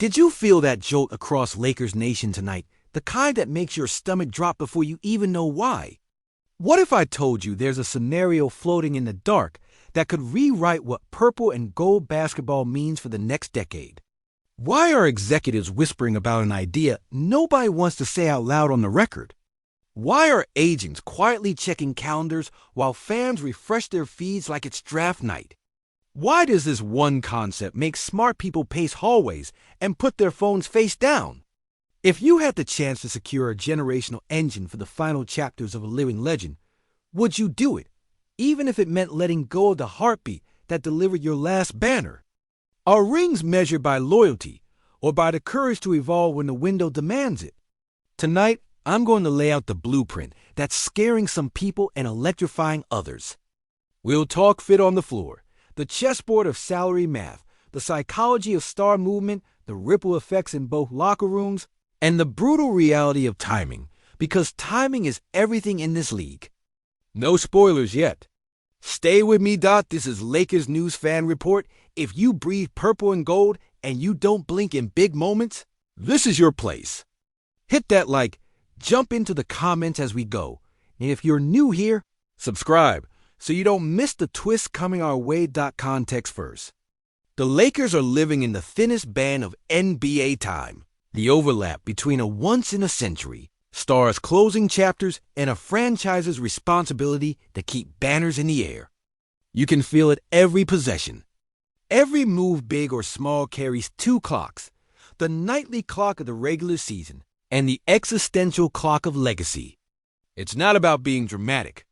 Did you feel that jolt across Lakers Nation tonight? The kind that makes your stomach drop before you even know why? What if I told you there's a scenario floating in the dark that could rewrite what purple and gold basketball means for the next decade? Why are executives whispering about an idea nobody wants to say out loud on the record? Why are agents quietly checking calendars while fans refresh their feeds like it's draft night? Why does this one concept make smart people pace hallways and put their phones face down? If you had the chance to secure a generational engine for the final chapters of a living legend, would you do it, even if it meant letting go of the heartbeat that delivered your last banner? Are rings measured by loyalty or by the courage to evolve when the window demands it? Tonight, I'm going to lay out the blueprint that's scaring some people and electrifying others. We'll talk fit on the floor, the chessboard of salary math, the psychology of star movement, the ripple effects in both locker rooms, and the brutal reality of timing, because timing is everything in this league. No spoilers yet. Stay with me, Dot. This is Lakers News Fan Report. If you breathe purple and gold and you don't blink in big moments, this is your place. Hit that like, jump into the comments as we go. And if you're new here, subscribe so you don't miss the twists coming our way. Context first. The Lakers are living in the thinnest band of NBA time. The overlap between a once-in-a-century, stars closing chapters, and a franchise's responsibility to keep banners in the air. You can feel it every possession. Every move, big or small, carries two clocks. The nightly clock of the regular season and the existential clock of legacy. It's not about being dramatic.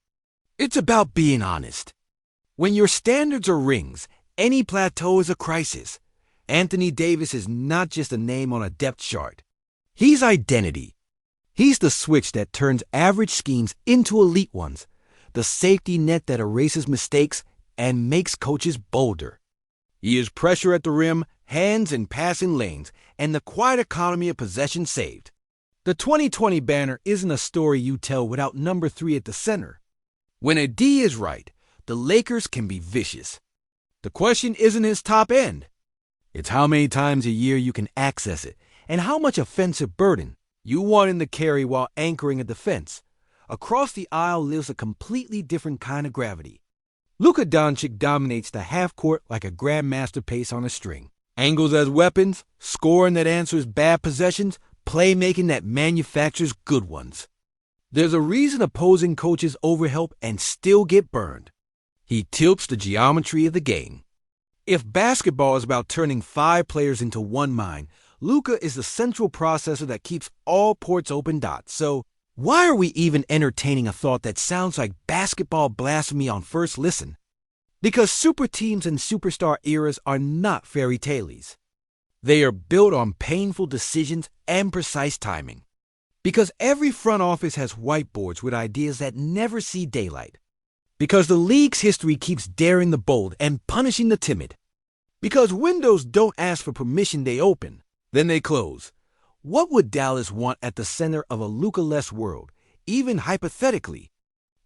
It's about being honest. When your standards are rings, any plateau is a crisis. Anthony Davis is not just a name on a depth chart. He's identity. He's the switch that turns average schemes into elite ones, the safety net that erases mistakes and makes coaches bolder. He is pressure at the rim, hands in passing lanes, and the quiet economy of possession saved. The 2020 banner isn't a story you tell without number 3 at the center. When a D is right, the Lakers can be vicious. The question isn't his top end. It's how many times a year you can access it and how much offensive burden you want him to carry while anchoring a defense. Across the aisle lives a completely different kind of gravity. Luka Doncic dominates the half-court like a grandmaster pace on a string. Angles as weapons, scoring that answers bad possessions, playmaking that manufactures good ones. There's a reason opposing coaches overhelp and still get burned. He tilts the geometry of the game. If basketball is about turning 5 players into one mind, Luka is the central processor that keeps all ports open. So, why are we even entertaining a thought that sounds like basketball blasphemy on first listen? Because super teams and superstar eras are not fairy tales. They are built on painful decisions and precise timing. Because every front office has whiteboards with ideas that never see daylight. Because the league's history keeps daring the bold and punishing the timid. Because windows don't ask for permission, they open, then they close. What would Dallas want at the center of a Luka-less world, even hypothetically?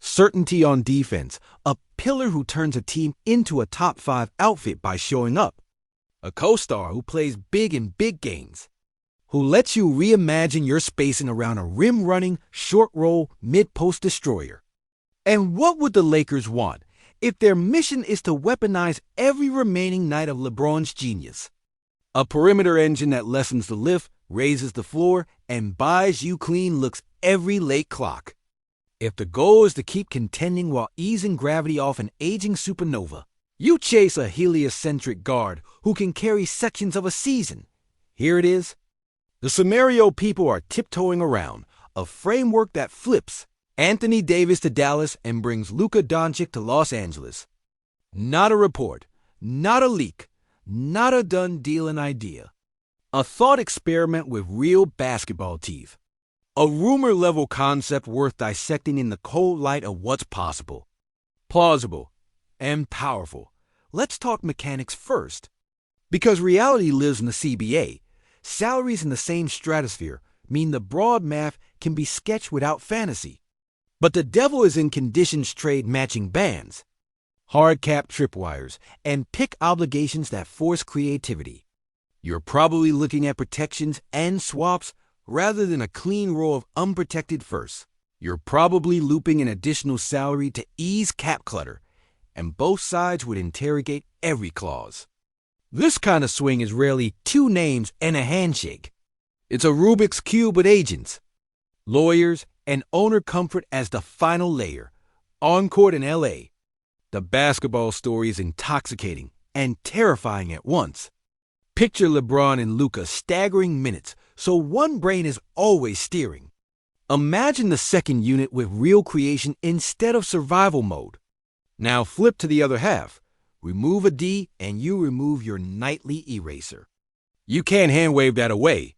Certainty on defense, a pillar who turns a team into a top 5 outfit by showing up. A co-star who plays big in big games. Who lets you reimagine your spacing around a rim-running, short-roll, mid-post destroyer. And what would the Lakers want if their mission is to weaponize every remaining night of LeBron's genius? A perimeter engine that lessens the lift, raises the floor, and buys you clean looks every late clock. If the goal is to keep contending while easing gravity off an aging supernova, you chase a heliocentric guard who can carry sections of a season. Here it is. The scenario people are tiptoeing around, a framework that flips Anthony Davis to Dallas and brings Luka Doncic to Los Angeles. Not a report, not a leak, not a done deal, an idea. A thought experiment with real basketball teeth. A rumor-level concept worth dissecting in the cold light of what's possible. Plausible and powerful. Let's talk mechanics first. Because reality lives in the CBA, salaries in the same stratosphere mean the broad math can be sketched without fantasy. But the devil is in conditions trade matching bands, hard cap tripwires, and pick obligations that force creativity. You're probably looking at protections and swaps rather than a clean row of unprotected firsts. You're probably looping an additional salary to ease cap clutter, and both sides would interrogate every clause. This kind of swing is rarely two names and a handshake. It's a Rubik's Cube with agents, lawyers, and owner comfort as the final layer. On court in LA, the basketball story is intoxicating and terrifying at once. Picture LeBron and Luka staggering minutes, so one brain is always steering. Imagine the second unit with real creation instead of survival mode. Now flip to the other half. Remove a D and you remove your nightly eraser. You can't hand-wave that away.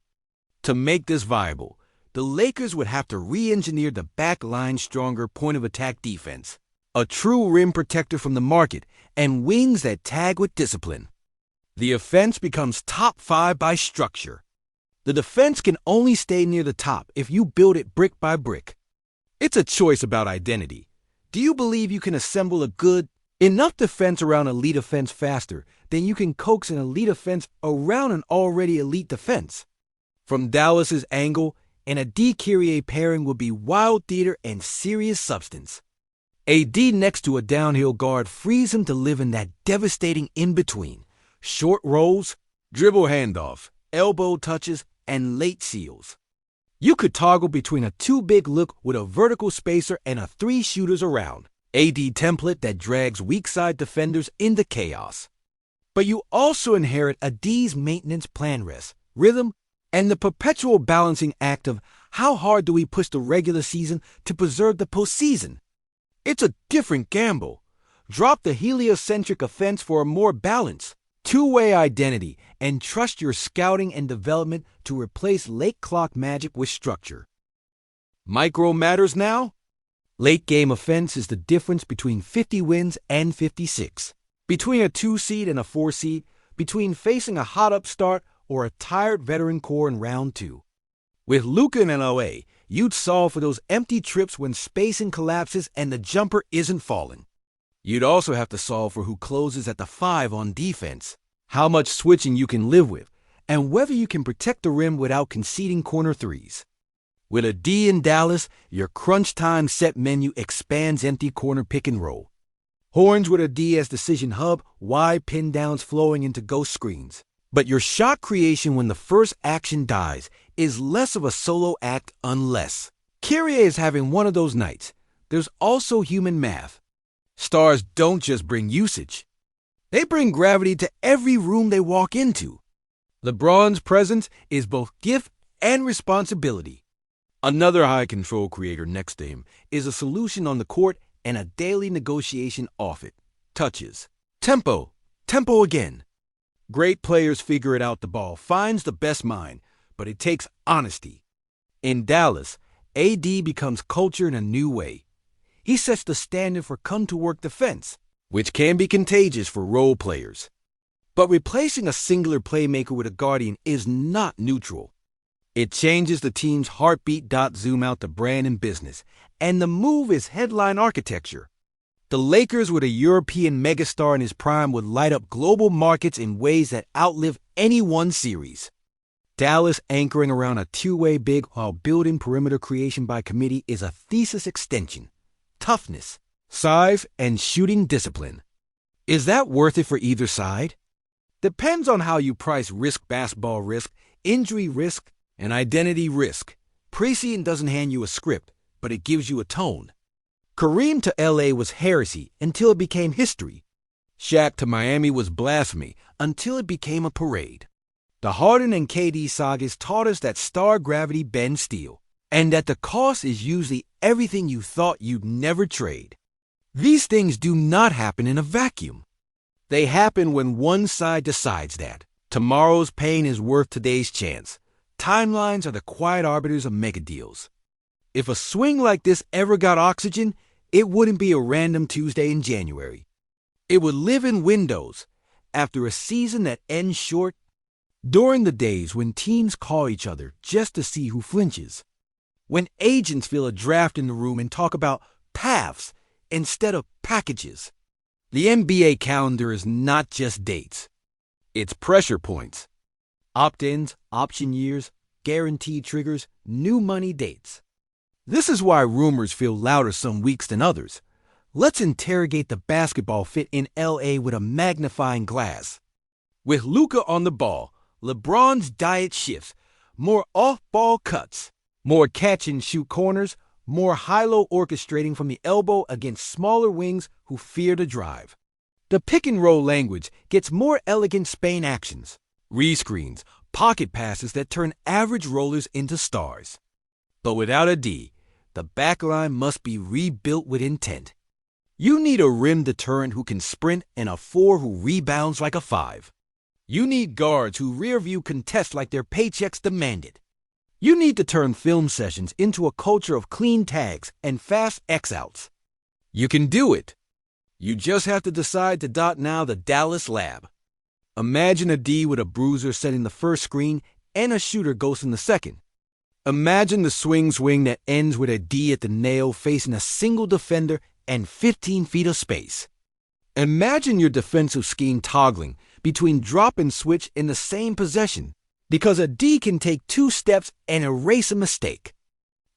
To make this viable, the Lakers would have to re-engineer the back line stronger point-of-attack defense, a true rim protector from the market, and wings that tag with discipline. The offense becomes top 5 by structure. The defense can only stay near the top if you build it brick by brick. It's a choice about identity. Do you believe you can assemble a good enough defense around elite offense faster than you can coax an elite offense around an already elite defense? From Dallas's angle, and a D-Kyrie pairing would be wild theater and serious substance. AD next to a downhill guard frees him to live in that devastating in-between. Short rolls, dribble handoff, elbow touches, and late seals. You could toggle between a too-big look with a vertical spacer and a 3 shooters around. AD template that drags weak-side defenders into chaos. But you also inherit a D's maintenance plan rest, rhythm, and the perpetual balancing act of how hard do we push the regular season to preserve the postseason? It's a different gamble. Drop the heliocentric offense for a more balanced, two-way identity and trust your scouting and development to replace late clock magic with structure. Micro matters now? Late game offense is the difference between 50 wins and 56. Between a 2 seed and a 4 seed, between facing a hot upstart or a tired veteran core in round 2. With Luka in LA, you'd solve for those empty trips when spacing collapses and the jumper isn't falling. You'd also have to solve for who closes at the 5 on defense, how much switching you can live with, and whether you can protect the rim without conceding corner threes. With a D in Dallas, your crunch time set menu expands empty corner pick and roll. Horns with a D as decision hub, wide pin downs flowing into ghost screens. But your shot creation when the first action dies is less of a solo act unless Kyrie is having one of those nights. There's also human math. Stars don't just bring usage. They bring gravity to every room they walk into. LeBron's presence is both gift and responsibility. Another high control creator next to him is a solution on the court and a daily negotiation off it. Touches. Tempo. Tempo again. Great players figure it out. The ball finds the best mind, but it takes honesty. In Dallas, AD becomes culture in a new way. He sets the standard for come-to-work defense, which can be contagious for role players. But replacing a singular playmaker with a guardian is not neutral. It changes the team's heartbeat. Zoom out the brand and business, and the move is headline architecture. The Lakers with a European megastar in his prime would light up global markets in ways that outlive any one series. Dallas anchoring around a two-way big while building perimeter creation by committee is a thesis extension. Toughness, size, and shooting discipline. Is that worth it for either side? Depends on how you price risk, basketball risk, injury risk, and identity risk. Preseason doesn't hand you a script, but it gives you a tone. Kareem to LA was heresy until it became history. Shaq to Miami was blasphemy until it became a parade. The Harden and KD sagas taught us that star gravity bends steel, and that the cost is usually everything you thought you'd never trade. These things do not happen in a vacuum. They happen when one side decides that tomorrow's pain is worth today's chance. Timelines are the quiet arbiters of mega deals. If a swing like this ever got oxygen, it wouldn't be a random Tuesday in January. It would live in windows after a season that ends short, during the days when teams call each other just to see who flinches, when agents feel a draft in the room and talk about paths instead of packages. The NBA calendar is not just dates. It's pressure points. Opt-ins, option years, guaranteed triggers, new money dates. This is why rumors feel louder some weeks than others. Let's interrogate the basketball fit in LA with a magnifying glass. With Luka on the ball, LeBron's diet shifts, more off-ball cuts, more catch-and-shoot corners, more high-low orchestrating from the elbow against smaller wings who fear to drive. The pick-and-roll language gets more elegant Spain actions, rescreens, pocket passes that turn average rollers into stars. But without a D, the backline must be rebuilt with intent. You need a rim deterrent who can sprint and a 4 who rebounds like a 5. You need guards who rear-view contest like their paychecks demand it. You need to turn film sessions into a culture of clean tags and fast X-outs. You can do it. You just have to decide to dot now the Dallas lab. Imagine a D with a bruiser setting the first screen and a shooter ghosting the second. Imagine the swing that ends with a D at the nail facing a single defender and 15 feet of space. Imagine your defensive scheme toggling between drop and switch in the same possession, because a D can take 2 steps and erase a mistake.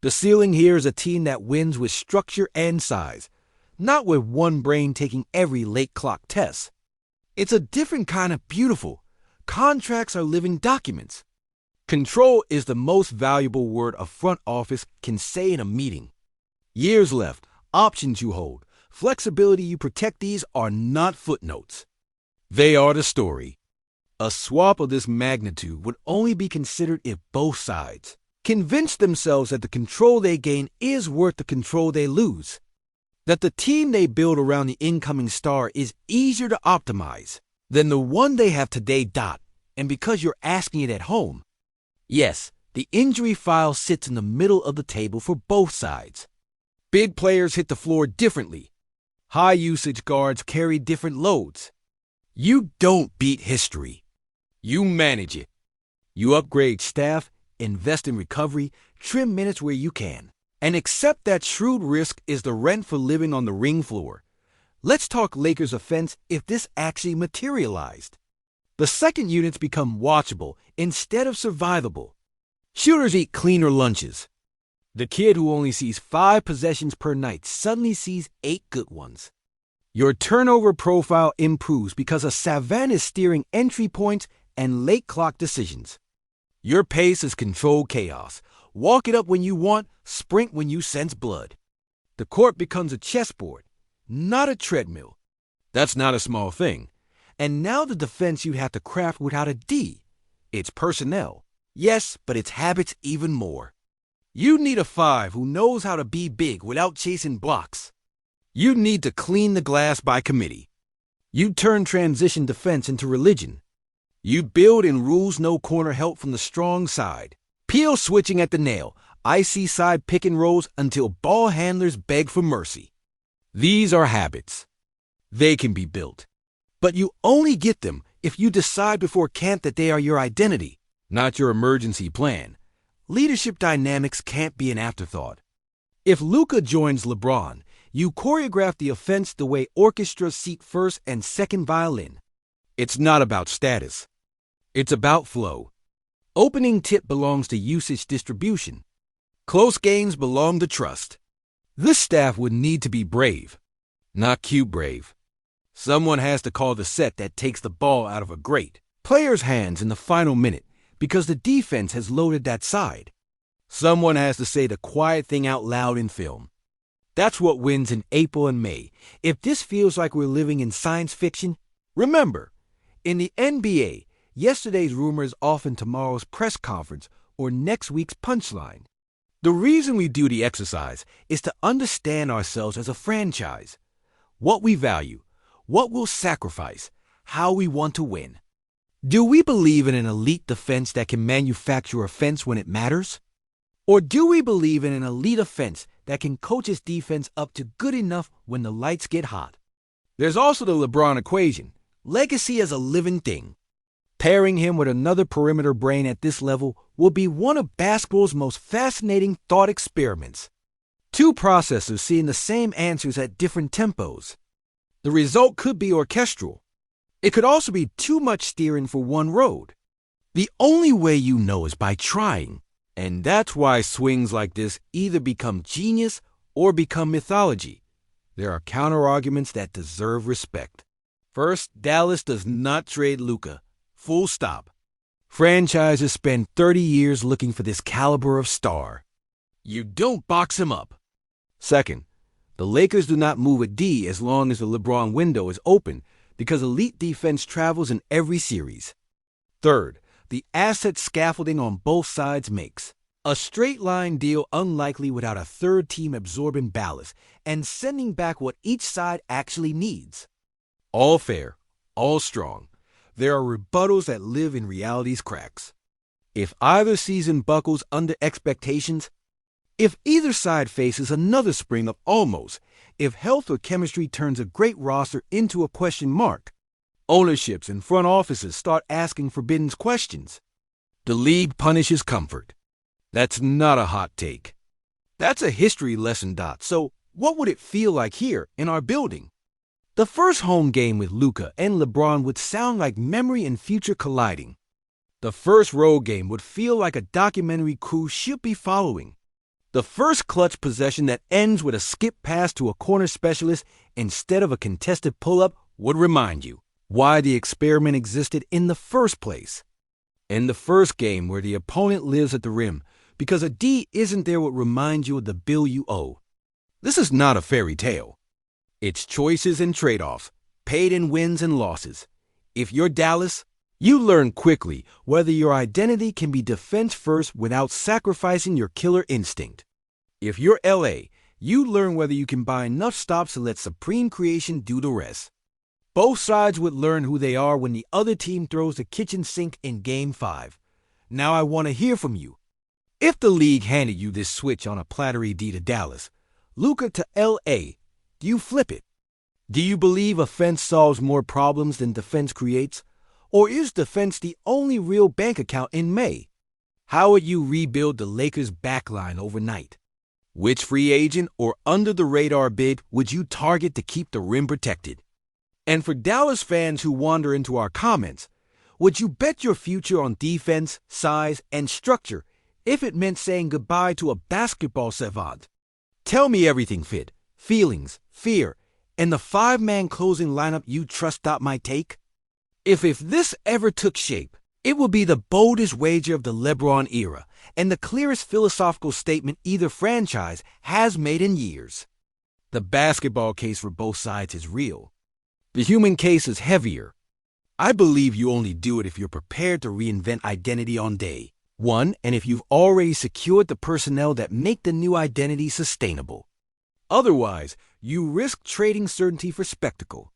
The ceiling here is a team that wins with structure and size, not with one brain taking every late clock test. It's a different kind of beautiful. Contracts are living documents. Control is the most valuable word a front office can say in a meeting. Years left, options you hold, flexibility you protect, these are not footnotes. They are the story. A swap of this magnitude would only be considered if both sides convinced themselves that the control they gain is worth the control they lose, that the team they build around the incoming star is easier to optimize than the one they have today. And because you're asking it at home, yes, the injury file sits in the middle of the table for both sides. Big players hit the floor differently. High-usage guards carry different loads. You don't beat history. You manage it. You upgrade staff, invest in recovery, trim minutes where you can, and accept that shrewd risk is the rent for living on the ring floor. Let's talk Lakers offense if this actually materialized. The second units become watchable instead of survivable. Shooters eat cleaner lunches. The kid who only sees 5 possessions per night suddenly sees 8 good ones. Your turnover profile improves because a savant is steering entry points and late clock decisions. Your pace is controlled chaos. Walk it up when you want, sprint when you sense blood. The court becomes a chessboard, not a treadmill. That's not a small thing. And now the defense you have to craft without a D. It's personnel. Yes, but it's habits even more. You need a 5 who knows how to be big without chasing blocks. You need to clean the glass by committee. You turn transition defense into religion. You build in rules no corner help from the strong side. Peel switching at the nail, icy side pick and rolls until ball handlers beg for mercy. These are habits. They can be built. But you only get them if you decide before camp that they are your identity, not your emergency plan. Leadership dynamics can't be an afterthought. If Luka joins LeBron, you choreograph the offense the way orchestras seat first and second violin. It's not about status. It's about flow. Opening tip belongs to usage distribution. Close games belong to trust. This staff would need to be brave, not cute brave. Someone has to call the set that takes the ball out of a great player's hands in the final minute because the defense has loaded that side. Someone has to say the quiet thing out loud in film. That's what wins in April and May. If this feels like we're living in science fiction, remember, in the NBA, yesterday's rumor is often tomorrow's press conference or next week's punchline. The reason we do the exercise is to understand ourselves as a franchise, what we value, what we'll sacrifice, how we want to win. Do we believe in an elite defense that can manufacture offense when it matters? Or do we believe in an elite offense that can coach its defense up to good enough when the lights get hot? There's also the LeBron equation, legacy as a living thing. Pairing him with another perimeter brain at this level will be one of basketball's most fascinating thought experiments. 2 processors seeing the same answers at different tempos. The result could be orchestral. It could also be too much steering for one road. The only way you know is by trying. And that's why swings like this either become genius or become mythology. There are counter-arguments that deserve respect. First, Dallas does not trade Luka. Full stop. Franchises spend 30 years looking for this caliber of star. You don't box him up. Second, the Lakers do not move a D as long as the LeBron window is open because elite defense travels in every series. Third, the asset scaffolding on both sides makes a straight-line deal unlikely without a third team absorbing ballast and sending back what each side actually needs. All fair, all strong. There are rebuttals that live in reality's cracks. If either season buckles under expectations, if either side faces another spring of almost, if health or chemistry turns a great roster into a question mark, ownerships and front offices start asking forbidden questions. The league punishes comfort. That's not a hot take. That's a history lesson, Dot. So what would it feel like here in our building? The first home game with Luka and LeBron would sound like memory and future colliding. The first road game would feel like a documentary crew should be following. The first clutch possession that ends with a skip pass to a corner specialist instead of a contested pull-up would remind you why the experiment existed in the first place. In the first game where the opponent lives at the rim, because a D isn't there would remind you of the bill you owe. This is not a fairy tale. It's choices and trade-offs, paid in wins and losses. If you're Dallas, you learn quickly whether your identity can be defense first without sacrificing your killer instinct. If you're LA, you learn whether you can buy enough stops to let supreme creation do the rest. Both sides would learn who they are when the other team throws the kitchen sink in Game 5. Now I want to hear from you. If the league handed you this switch on a platter D to Dallas, Luka to LA, do you flip it? Do you believe offense solves more problems than defense creates? Or is defense the only real bank account in May? How would you rebuild the Lakers' backline overnight? Which free agent or under-the-radar bid would you target to keep the rim protected? And for Dallas fans who wander into our comments, would you bet your future on defense, size, and structure if it meant saying goodbye to a basketball savant? Tell me everything, Fit. Feelings, fear, and the five-man closing lineup you trust Dot might take? If this ever took shape, it would be the boldest wager of the LeBron era and the clearest philosophical statement either franchise has made in years. The basketball case for both sides is real. The human case is heavier. I believe you only do it if you're prepared to reinvent identity on day one and if you've already secured the personnel that make the new identity sustainable. Otherwise, you risk trading certainty for spectacle.